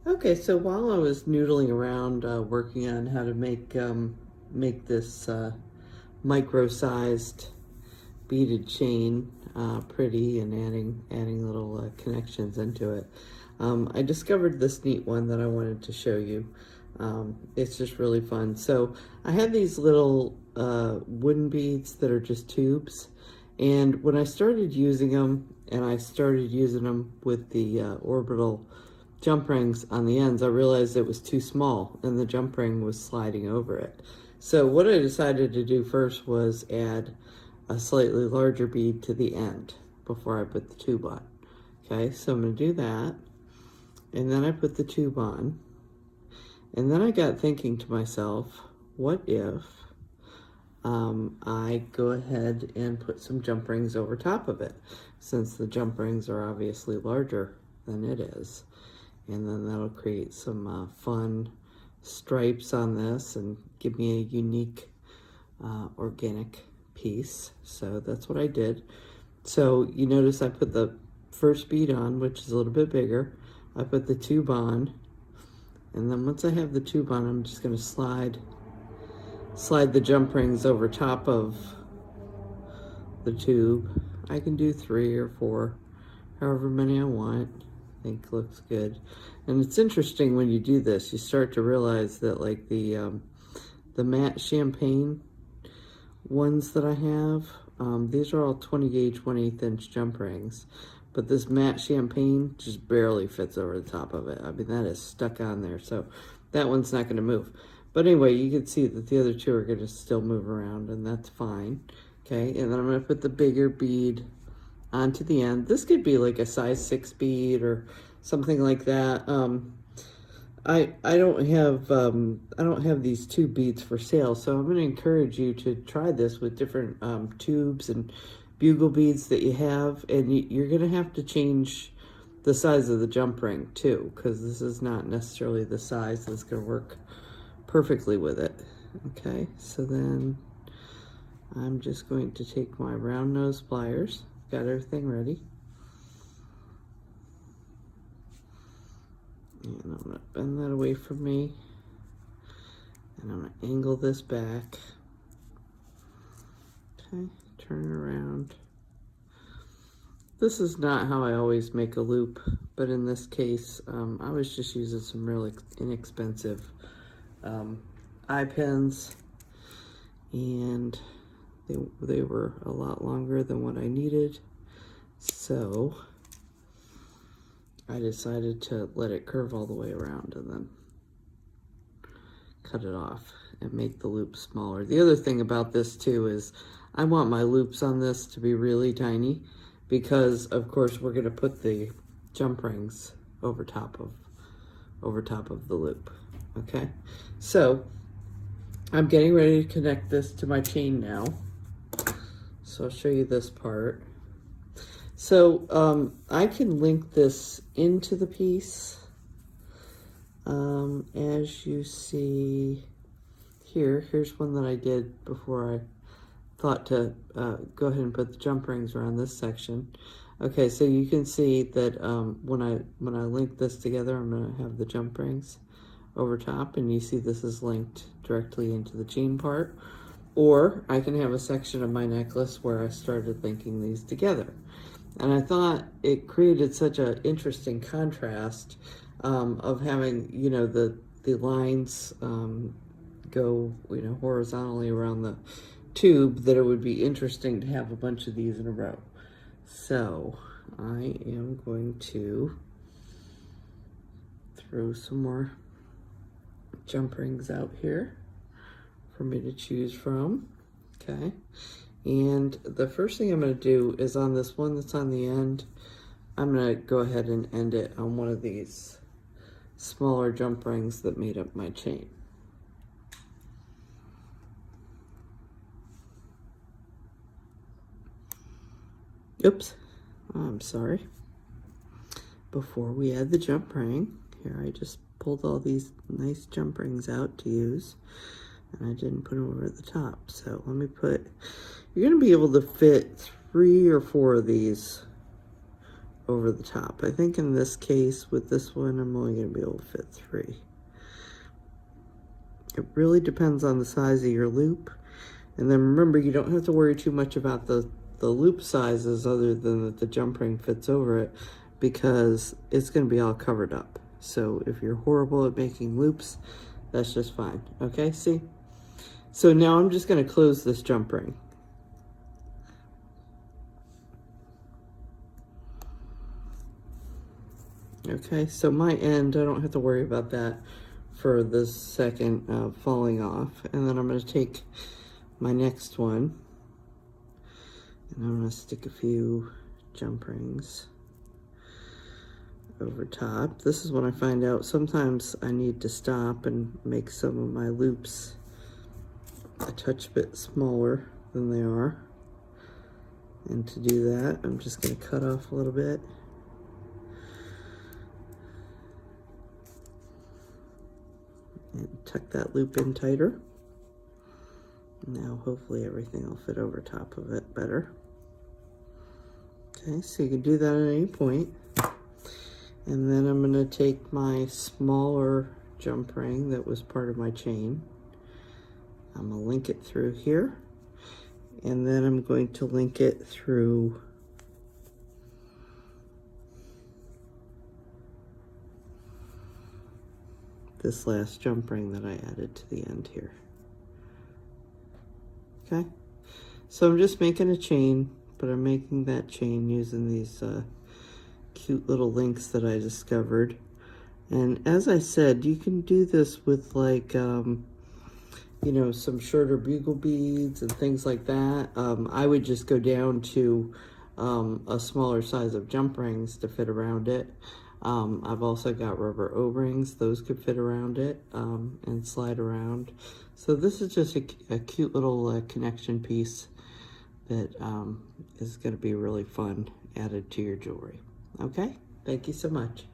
Okay, so while I was noodling around working on how to make this micro-sized beaded chain pretty and adding little connections into it, I discovered this neat one that I wanted to show you. It's just really fun. So I have these little wooden beads that are just tubes, and when I started using them, and I started using them with the Orbital jump rings on the ends, I realized it was too small and the jump ring was sliding over it. So what I decided to do first was add a slightly larger bead to the end before I put the tube on. Okay, so I'm going to do that, and then I put the tube on, and then I got thinking to myself, what if I go ahead and put some jump rings over top of it, since the jump rings are obviously larger than it is. And then that'll create some fun stripes on this and give me a unique organic piece. So that's what I did. So you notice I put the first bead on, which is a little bit bigger. I put the tube on, and then once I have the tube on, I'm just going to slide the jump rings over top of the tube. I can do 3 or 4, however many I want. I think looks good. And it's interesting when you do this, you start to realize that like the matte champagne ones that I have, these are all 20 gauge 1/8 inch jump rings, but this matte champagne just barely fits over the top of it. I mean, that is stuck on there, so that one's not going to move. But anyway, you can see that the other two are going to still move around, and that's fine. Okay, and then I'm going to put the bigger bead onto the end. This could be like a size 6 bead or something like that. I don't have these two beads for sale, so I'm going to encourage you to try this with different tubes and bugle beads that you have, and you're going to have to change the size of the jump ring too, because this is not necessarily the size that's going to work perfectly with it. Okay, so then I'm just going to take my round nose pliers. Got everything ready. And I'm going to bend that away from me. And I'm going to angle this back. Okay, turn it around. This is not how I always make a loop, but in this case, I was just using some really inexpensive eye pins, and they were a lot longer than what I needed, so I decided to let it curve all the way around and then cut it off and make the loop smaller. The other thing about this too is I want my loops on this to be really tiny, because of course we're going to put the jump rings over top of the loop. Okay, so I'm getting ready to connect this to my chain now. So I'll show you this part. So I can link this into the piece. As you see here, here's one that I did before I thought to go ahead and put the jump rings around this section. Okay, so you can see that when I link this together, I'm going to have the jump rings over top, and you see this is linked directly into the chain part. Or I can have a section of my necklace where I started linking these together. And I thought it created such an interesting contrast of having, you know, the lines go, you know, horizontally around the tube, that it would be interesting to have a bunch of these in a row. So I am going to throw some more jump rings out here for me to choose from. Okay, and the first thing I'm going to do is on this one that's on the end, I'm going to go ahead and end it on one of these smaller jump rings that made up my chain. Oops, I'm sorry. Before we add the jump ring, here I just pulled all these nice jump rings out to use, and I didn't put them over the top. So let me put, you're going to be able to fit 3 or 4 of these over the top. I think in this case, with this one, I'm only going to be able to fit 3. It really depends on the size of your loop. And then remember, you don't have to worry too much about the loop sizes other than that the jump ring fits over it, because it's going to be all covered up. So if you're horrible at making loops, that's just fine. Okay, see? So now I'm just going to close this jump ring. Okay, so my end, I don't have to worry about that for the second falling off. And then I'm going to take my next one, and I'm going to stick a few jump rings over top. This is when I find out sometimes I need to stop and make some of my loops a touch bit smaller than they are. And to do that, I'm just going to cut off a little bit. And tuck that loop in tighter. Now hopefully everything will fit over top of it better. Okay, so you can do that at any point. And then I'm going to take my smaller jump ring that was part of my chain. I'm going to link it through here. And then I'm going to link it through this last jump ring that I added to the end here. Okay, so I'm just making a chain, but I'm making that chain using these cute little links that I discovered. And as I said, you can do this with like, you know, some shorter bugle beads and things like that. I would just go down to a smaller size of jump rings to fit around it. I've also got rubber O-rings. Those could fit around it and slide around. So this is just a cute little connection piece that is going to be really fun added to your jewelry. Okay, thank you so much.